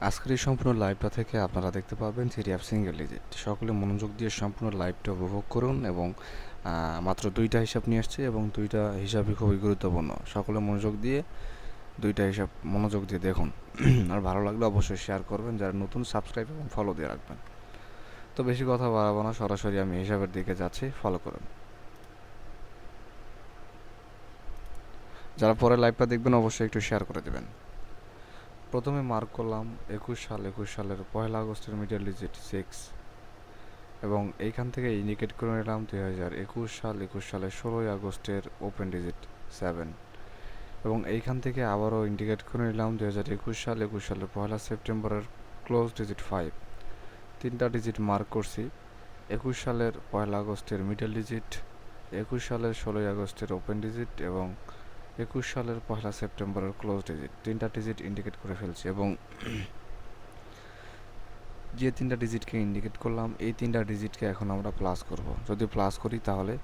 আজকের এই সম্পূর্ণ লাইভটা থেকে আপনারা দেখতে পাবেন থ্রি অ্যাপ সিঙ্গেল ডিজিট। সকলে মনোযোগ দিয়ে সম্পূর্ণ লাইভটা উপভোগ করুন এবং মাত্র দুইটা হিসাব নিয়ে আসছে এবং দুইটা হিসাবই খুবই গুরুত্বপূর্ণ। সকলে মনোযোগ দিয়ে দুইটা হিসাব মনোযোগ দিয়ে দেখুন। আর ভালো লাগলে অবশ্যই শেয়ার করবেন, যারা নতুন সাবস্ক্রাইব এবং ফলো দিয়ে রাখবেন। তো বেশি কথা বাড়াবো না, সরাসরি আমি হিসাবের দিকে যাচ্ছি, ফলো করুন। যারা পরে লাইভটা দেখবেন অবশ্যই একটু শেয়ার করে দেবেন। প্রথমে মার্ক করলাম 21 সালের 1 আগস্টের মিডল ডিজিট 6 এবং এইখান থেকে ইন্ডিকেট করে নিলাম 2021 সালের 16 আগস্টের ওপেন ডিজিট 7 এবং এইখান থেকে আবারও ইন্ডিকেট করে নিলাম 2021 সালের 1 সেপ্টেম্বরের ক্লোজ ডিজিট 5। তিনটা ডিজিট মার্ক করছি। 21 সালের 1 আগস্টের মিডল ডিজিট, 21 সালের 16 আগস্টের ওপেন ডিজিট এবং 21 সালের 1 সেপ্টেম্বরের ক্লোজ ডিজিট। তিনটা ডিজিট ইন্ডিকেট করে ফেলছি এবং যে তিনটা ডিজিটকে ইন্ডিকেট করলাম এই তিনটা ডিজিটকে এখন আমরা প্লাস করব। যদি প্লাস করি তাহলে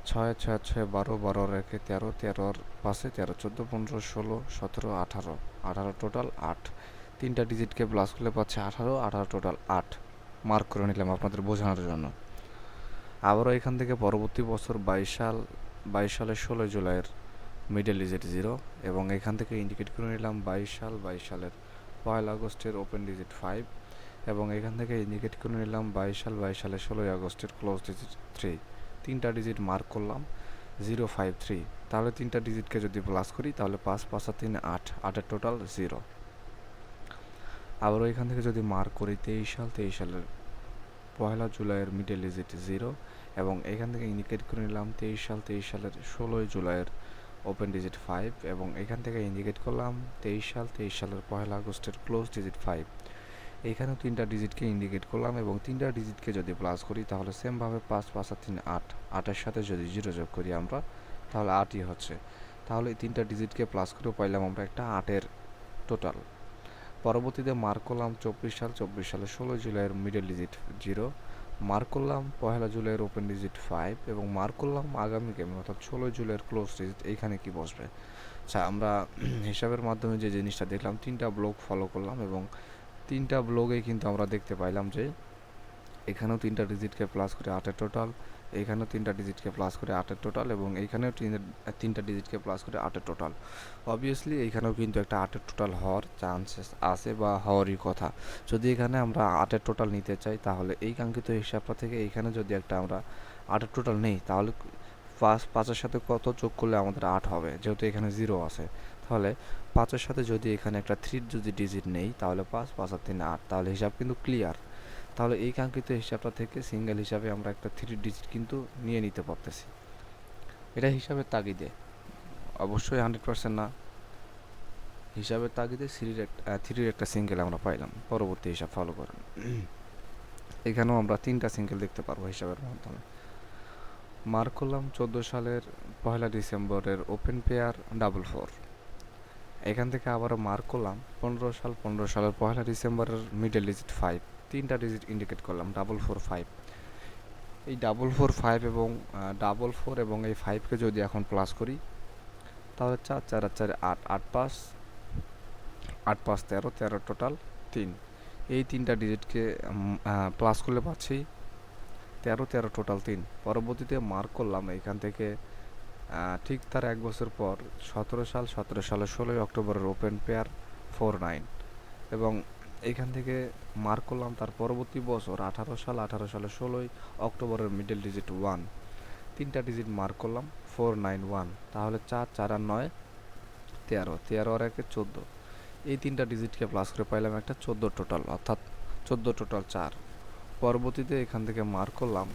6 6 6 12 12 রেখে 13 13 5 13 14 15 16 17 18 18 টোটাল 8। তিনটা ডিজিটকে প্লাস করলে পাচ্ছে 18 18 টোটাল 8। মার্ক করে নিলাম আপনাদের বোঝানোর জন্য। আবারও এখান থেকে পরবর্তী বছর 22 সালের 16 জুলাইয়ের মিডল ডিজিট 0 এবং এখান থেকে ইন্ডিকেট করে নিলাম 22 সালের 1 আগস্টের ওপেন ডিজিট 5 এবং এখান থেকে ইন্ডিকেট করে নিলাম 22 সালের 16 আগস্টের ক্লোজ ডিজিট 3। তিনটা ডিজিট মার্ক করলাম 053। তাহলে তিনটা ডিজিটকে যদি প্লাস করি তাহলে 5 5 আর 3 8, 8-এর টোটাল 0। আবারও এখান থেকে যদি মার্ক করি 23 সালের 1 জুলাইয়ের মিডল ডিজিট 0 এবং এখান থেকে ইন্ডিকেট করে নিলাম 23 সালের 16 জুলাইয়ের ওপেন ডিজিট 5 এবং এখান থেকে ইন্ডিকেট করলাম 23 সালের 1 আগস্টের ক্লোজ ডিজিট 5। এইখানেও তিনটা ডিজিটকে ইন্ডিকেট করলাম এবং তিনটা ডিজিটকে যদি প্লাস করি তাহলে সেমভাবে 5 5 আর 3 8, 8-এর সাথে যদি 0 যোগ করি আমরা তাহলে 8ই হচ্ছে। তাহলে এই তিনটা ডিজিটকে প্লাস করেও পাইলাম আমরা একটা 8-এর টোটাল। পরবর্তীতে মার্ক করলাম 24 সালের 16 জুলাইয়ের মিডল ডিজিট 0, মার্ক করলাম 1 জুলাইয়ের ওপেন ডিজিট 5 এবং মার্ক করলাম আগামী গেম অর্থাৎ 16 জুলাইয়ের ক্লোজ ডিজিট। এইখানে কি বসবে? আচ্ছা, আমরা হিসাবের মাধ্যমে যে জিনিসটা দেখলাম, তিনটা ব্লক ফলো করলাম এবং তিনটা ব্লগেই কিন্তু আমরা দেখতে পাইলাম যে এখানেও তিনটা ডিজিটকে প্লাস করে 8-এর টোটাল, এইখানেও তিনটা ডিজিটকে প্লাস করে 8-এর টোটাল এবং এইখানেও তিনটা ডিজিটকে প্লাস করে 8-এর টোটাল। অবভিয়াসলি এইখানেও কিন্তু একটা 8-এর টোটাল হওয়ার চান্সেস আছে বা হওয়ারই কথা। যদি এখানে আমরা 8-এর টোটাল নিতে চাই তাহলে এই কাঙ্ক্ষিত হিসাবটা থেকে এইখানে যদি একটা আমরা 8-এর টোটাল নেই তাহলে 5-5-এর সাথে কত যোগ করলে আমাদের 8 হবে, যেহেতু এখানে 0 আছে। তাহলে 5-এর সাথে যদি এখানে একটা 3 যদি ডিজিট নেই তাহলে 5 5 আর 3 8, তাহলে হিসাব কিন্তু ক্লিয়ার। তাহলে এই কাঙ্ক্ষিত হিসাবটা থেকে সিঙ্গেল হিসাবে আমরা একটা 3 ডিজিট কিন্তু নিয়ে নিতে পারতেছি। এটা হিসাবের তাগিদে, অবশ্যই 100% না, হিসাবের তাগিদে থ্রির একটা সিঙ্গেল আমরা পাইলাম। পরবর্তী হিসাব ফলো করেন। এখানেও আমরা তিনটা সিঙ্গেল দেখতে পারবো হিসাবের মাধ্যমে। মার্ক করলাম 14 সালের 1 ডিসেম্বরের ওপেন পেয়ার 4-4। এখান থেকে আবারও মার্ক করলাম 15 সালের 1 ডিসেম্বরের মিডল ডিজিট 5। তিনটা ডিজিট ইন্ডিকেট করলাম 445। এই 445 এবং 44 এবং এই 5কে যদি এখন প্লাস করি তাহলে 4 4 আর 4 8, 8 5 8 5 13, 13 টোটাল 3। এই তিনটা ডিজিটকে প্লাস করলে পাচ্ছি 13 13 টোটাল 3। পরবর্তীতে মার্ক করলাম এইখান থেকে ঠিক তার এক বছর পর 17 সালের 16 অক্টোবরের ওপেন পেয়ার 49 এবং এইখান থেকে মার্ক করলাম তার পরবর্তী বছর 18 সালের 16 অক্টোবরের মিডল ডিজিট 1। তিনটা ডিজিট মার্ক করলাম 491। তাহলে 4 4 আর 9 13, 13 আর 1 14। এই তিনটা ডিজিটকে প্লাস করে পাইলাম একটা 14 টোটাল, অর্থাৎ 14 টোটাল 4। পরবর্তীতে এখান থেকে মার্ক করলাম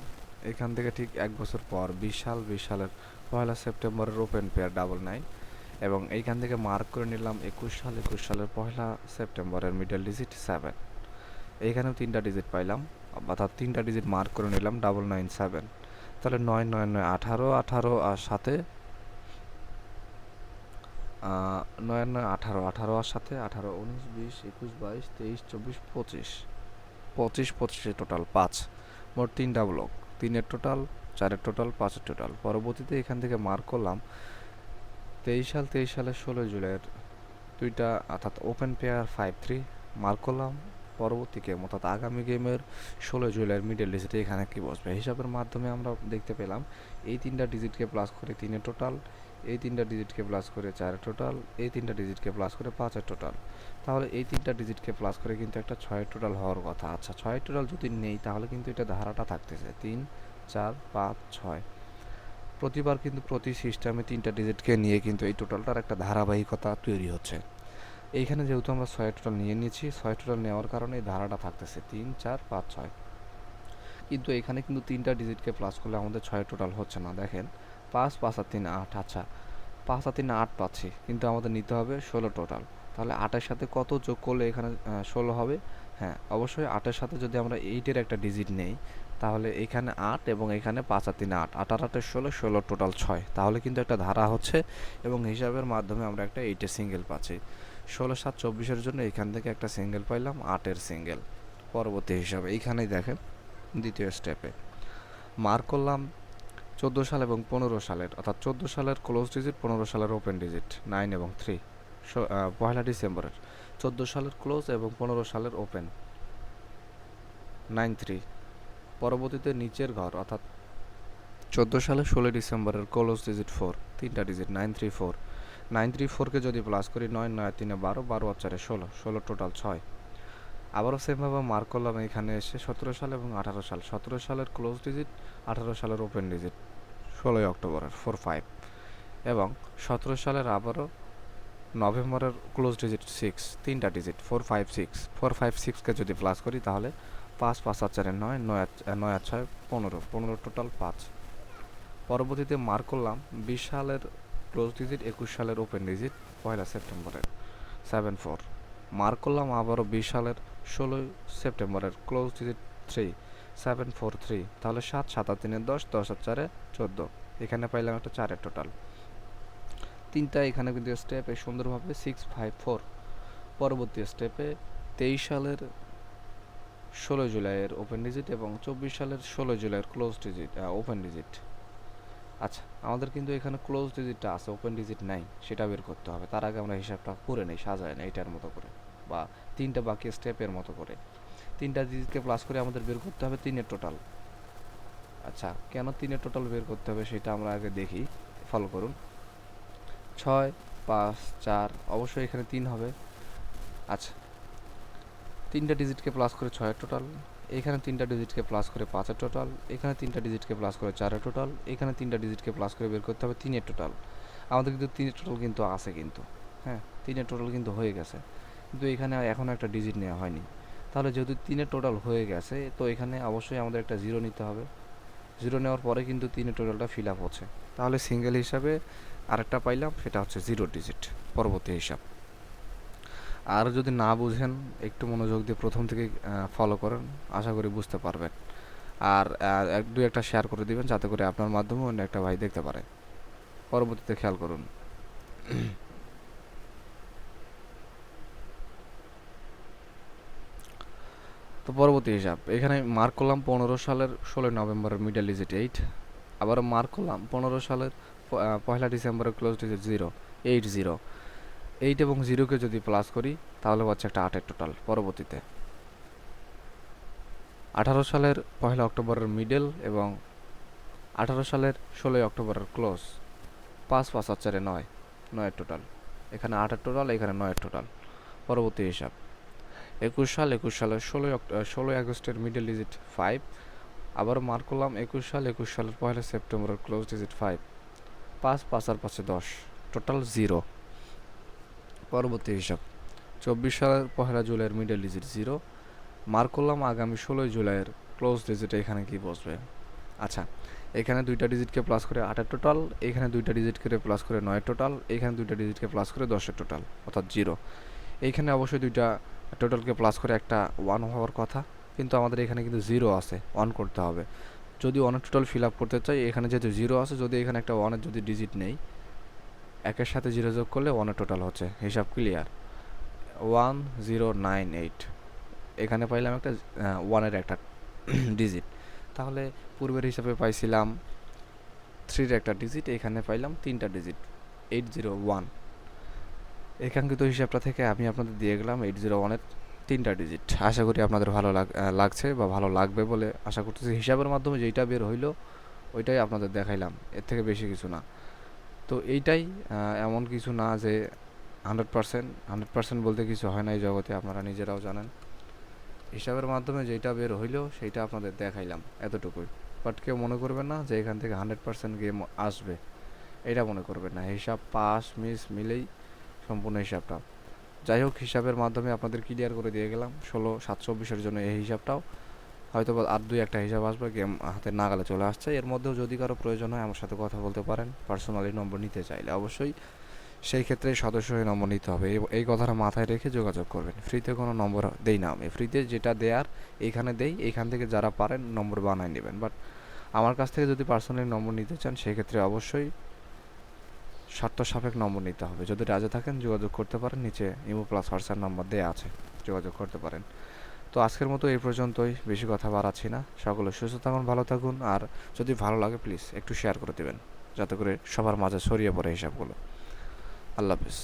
এখান থেকে ঠিক এক বছর পর 20 সালের 1 সেপ্টেম্বরের ওপেন পেয়ার 99 এবং এইখান থেকে মার্ক করে নিলাম 21 সালের 1 সেপ্টেম্বরের মিডল ডিজিট 7। এইখানেও তিনটা ডিজিট পাইলাম, অর্থাৎ তিনটা ডিজিট মার্ক করে নিলাম 997। তাহলে 9 9 9 18, 18 আর সাথে 9 9 18, 18 আর সাথে 18 19 20 21 22 23 24 25, 25 টোটাল 5। মোট তিনটা ব্লক, 3-এর টোটাল, 4-এর টোটাল, 5-এর টোটাল। পরবর্তীতে এখান থেকে মার্ক করলাম 23 সালের 16 জুলাইয়ের দুইটা, অর্থাৎ ওপেন পেয়ার 5-3 মার্ক করলাম পরবর্তী গেম অর্থাৎ আগামী গেমের 16 জুলাইয়ের মিডল ডিজিটে এখানে কি বসবে। হিসাবের মাধ্যমে আমরা দেখতে পেলাম এই 3টা ডিজিটকে প্লাস করে 3-এর টোটাল, এই 3টা ডিজিটকে প্লাস করে 4-এর টোটাল, এই 3টা ডিজিটকে প্লাস করে 5-এর টোটাল। তাহলে এই 3টা ডিজিটকে প্লাস করে কিন্তু একটা 6-এর টোটাল হওয়ার কথা। আচ্ছা, 6-এর টোটাল যদি নেই তাহলে কিন্তু এটা ধারাটা থাকতেছে 3, 4, 5, 6। প্রতিবার কিন্তু প্রতি সিস্টেমে 3টা ডিজিটকে নিয়ে কিন্তু এই টোটালটার একটা ধারাবাহিকতা তৈরি হচ্ছে। এইখানে যেহেতু আমরা 6 টোটাল নিয়ে নিয়েছি, 6 টোটাল নেওয়ার কারণে এই ধারাটা থাকতেছে 3, 4, 5, 6। কিন্তু এখানে কিন্তু 3টা ডিজিটকে প্লাস করলে আমাদের 6 টোটাল হচ্ছে না। দেখেন 5, 5 আর 3, 8। আচ্ছা, 5 আর 3, 8 পাচ্ছি, কিন্তু আমাদের নিতে হবে 16 টোটাল। তাহলে 8-এর সাথে কত যোগ করলে এখানে 16 হবে? হ্যাঁ, অবশ্যই 8-এর সাথে যদি আমরা 8-এর একটা ডিজিট নেই তাহলে এখানে 8 এবং এখানে 5 আর 3, 8। 8 আর 8 16, 16 টোটাল 6। তাহলে কিন্তু একটা ধারা হচ্ছে এবং হিসাবের মাধ্যমে আমরা একটা 8-এর সিঙ্গেল পাচ্ছি। 16, 7, 24-এর জন্য এখান থেকে একটা সিঙ্গেল পাইলাম, 8-এর সিঙ্গেল। পরবর্তী হিসাবে এইখানেই দেখেন দ্বিতীয় স্টেপে মার্ক করলাম 14 সাল এবং 15 সালের, অর্থাৎ 14 সালের ক্লোজ ডিজিট, 15 সালের ওপেন ডিজিট 9 এবং 3। পয়লা ডিসেম্বরের 14 সালের ক্লোজ এবং 15 সালের ওপেন 9, 3। পরবর্তীতে নিচের ঘর অর্থাৎ 14 সালের 16 ডিসেম্বরের ক্লোজ ডিজিট 4, 3টা ডিজিট 9, 3, 4। 9, 3, 4কে যদি প্লাস করি 9, 9, 3, 12, 12 আর 4, 16, 16 টোটাল 6। আবারও সেমভাবে মার্ক করলাম এখানে এসে 17 সাল এবং 18 সাল। 17 সালের ক্লোজ ডিজিট, 18 সালের ওপেন ডিজিট 16 অক্টোবরের 4, 5। এবং 17 সালের আবারও নভেম্বরের ক্লোজ ডিজিট 6, 3টা ডিজিট 4, 5, 6। 4, 5, 6কে যদি প্লাস করি তাহলে 5, 5 আর 4, 9, 9 আর 6, 15, 15 টোটাল 5। পরবর্তীতে মার্ক করলাম 20 সালের ক্লোজ ডিজিট, 21 সালের ওপেন ডিজিট পয়লা সেপ্টেম্বরের 7, 4। মার্ক করলাম আবারও 20 সালের 16 সেপ্টেম্বরের ক্লোজ ডিজিট 3, 7, 4, 3। তাহলে 7, 7 আর 3, 10, 10 আর 4, 14। এখানে পাইলাম একটা 4-এর টোটাল। 3টা এখানে কিন্তু স্টেপে সুন্দরভাবে 6, 5, 4। পরবর্তী স্টেপে 23 সালের 16 জুলাইয়ের ওপেন ডিজিট এবং 24 সালের 16 জুলাইয়ের ক্লোজ ডিজিট, ওপেন ডিজিট। আচ্ছা, আমাদের কিন্তু এখানে ক্লোজ ডিজিটটা আছে, ওপেন ডিজিট নাই, সেটা বের করতে হবে। তার আগে আমরা হিসাবটা করে নেই, সাজায় না এটার মতো করে, বা 3টা বাকি স্টেপের মতো করে। 3টা ডিজিটকে প্লাস করে আমাদের বের করতে হবে 3-এর টোটাল। আচ্ছা, কেন 3-এর টোটাল বের করতে হবে সেটা আমরা আগে দেখি, ফলো করুন। 6, 5, 4, অবশ্যই এখানে 3 হবে। আচ্ছা, 3টা ডিজিটকে প্লাস করে 6-এর টোটাল, এখানে 3টা ডিজিটকে প্লাস করে 5-এর টোটাল, এখানে 3টা ডিজিটকে প্লাস করে 4-এর টোটাল, এখানে 3টা ডিজিটকে প্লাস করে বের করতে হবে 3-এর টোটাল। আমাদের কিন্তু 3-এর টোটাল কিন্তু আছে কিন্তু, হ্যাঁ 3-এর টোটাল কিন্তু হয়ে গেছে, কিন্তু এখানে এখনও একটা ডিজিট নেওয়া হয়নি। তাহলে যেহেতু 3-এর টোটাল হয়ে গেছে তো এখানে অবশ্যই আমাদের একটা 0 নিতে হবে। 0 নেওয়ার পরে কিন্তু 3-এর টোটালটা ফিল আপ হচ্ছে। তাহলে সিঙ্গেল হিসাবে আরেকটা পাইলাম, সেটা হচ্ছে 0 ডিজিট। পরবর্তী হিসাব। আর যদি না বুঝেন একটু মনোযোগ দিয়ে প্রথম থেকে ফলো করেন, আশা করি বুঝতে পারবেন। আর এক দুই একটা শেয়ার করে দিবেন যাতে করে আপনার মাধ্যমে অন্য একটা ভাই দেখতে পারে। পরবর্তীতে খেয়াল করুন। তো পরবর্তী হিসাব এখানে মার্ক করলাম 15 সালের 16 নভেম্বরের মিডল ডিজিট 8। আবারও মার্ক করলাম 15 সালের পয়লা ডিসেম্বরের ক্লোজ ডিজিট 0, 8, 0। 8 এবং 0কে যদি প্লাস করি তাহলে হচ্ছে একটা 8-এর টোটাল। পরবর্তীতে 18 সালের পয়লা অক্টোবরের মিডল এবং 18 সালের 16 অক্টোবরের ক্লোজ 5, 5 আর 4, 9, 9-এর টোটাল। এখানে 8-এর টোটাল, এখানে 9-এর টোটাল। পরবর্তী হিসাব 21 সালের 16 আগস্টের মিডল ডিজিট 5। আবারও মার্ক করলাম 21 সালের পয়লা সেপ্টেম্বরের ক্লোজ ডিজিট 5, 5, 5 আর 5, 10, টোটাল 0। পরবর্তী হিসাব 24 সালের পয়লা জুলাইয়ের মিডল ডিজিট 0। মার্ক করলাম আগামী 16 জুলাইয়ের ক্লোজ ডিজিট এখানে কি বসবে। আচ্ছা, এখানে 2টা ডিজিটকে প্লাস করে 8-এর টোটাল, এখানে 2টা ডিজিটকে প্লাস করে 9-এর টোটাল, এখানে 2টা ডিজিটকে প্লাস করে 10-এর টোটাল, অর্থাৎ 0। এইখানে অবশ্যই 2টা টোটালকে প্লাস করে একটা 1 হওয়ার কথা, কিন্তু আমাদের এখানে কিন্তু 0 আছে, 1 করতে হবে। যদি 1-এর টোটাল ফিল আপ করতে চাই, এখানে যেহেতু 0 আছে, যদি এখানে একটা 1-এর যদি ডিজিট নেই, একের সাথে 0 যোগ করলে 1-এর টোটাল হচ্ছে। হিসাব ক্লিয়ার? 1098। এখানে পাইলাম একটা 1-এর একটা ডিজিট। তাহলে পূর্বের হিসাবে পাইছিলাম 3-র একটা ডিজিট, এখানে পাইলাম 3টা ডিজিট 801। একাঙ্ক্ষিত হিসাবটা থেকে আমি আপনাদের দিয়ে গেলাম 801-এর 3টা ডিজিট। আশা করি আপনাদের ভালো লাগছে বা ভালো লাগবে বলে আশা করতেছি। হিসাবের মাধ্যমে যেইটা বের হইলো ওইটাই আপনাদের দেখাইলাম, এর থেকে বেশি কিছু না। তো এইটাই এমন কিছু না যে 100% বলতে কিছু হয় না এই জগতে, আপনারা নিজেরাও জানেন। হিসাবের মাধ্যমে যেইটা বের হইলো সেইটা আপনাদের দেখাইলাম, এতটুকুই। বাট কেউ মনে করবেন না যে এখান থেকে 100% গেম আসবে, এটা মনে করবেন না। হিসাব পাস মিস মিলেই সম্পূর্ণ হিসাবটা। যাই হোক, হিসাবের মাধ্যমে আপনাদের ক্লিয়ার করে দিয়ে গেলাম 16/7/24-এর জন্য এই হিসাবটাও। হয়তো আর 2-1টা হিসাব আসবে, গেম হাতের নাগালে চলে আসছে। এর মধ্যেও যদি কারো প্রয়োজন হয় আমার সাথে কথা বলতে পারেন, পার্সোনালি নম্বর নিতে চাইলে অবশ্যই সেই ক্ষেত্রে সদস্য হয়ে নম্বর নিতে হবে। এই কথাটা মাথায় রেখে যোগাযোগ করবেন। ফ্রিতে কোনো নম্বর দেই না আমি, ফ্রিতে যেটা দেয়ার এইখানে দেই, এইখান থেকে যারা পারেন নম্বর বানায় নেবেন। বাট আমার কাছ থেকে যদি পার্সোনালি নম্বর নিতে চান সেক্ষেত্রে অবশ্যই শর্ত সাপেক্ষ নম্বর নিতে হবে। যদি রাজা থাকেন যোগাযোগ করতে পারেন, নিচে ইমো প্লাস হোয়াটসঅ্যাপ নাম্বার দেওয়া আছে, যোগাযোগ করতে পারেন। তো আজকের মতো এই পর্যন্তই, বেশি কথা বাড়াচ্ছি না। সকলে সুস্থ থাকুন, ভালো থাকুন, আর যদি ভালো লাগে প্লিজ একটু শেয়ার করে দেবেন যাতে করে সবার মাঝে ছড়িয়ে পড়ে হিসাবগুলো। আল্লাহ হাফিজ।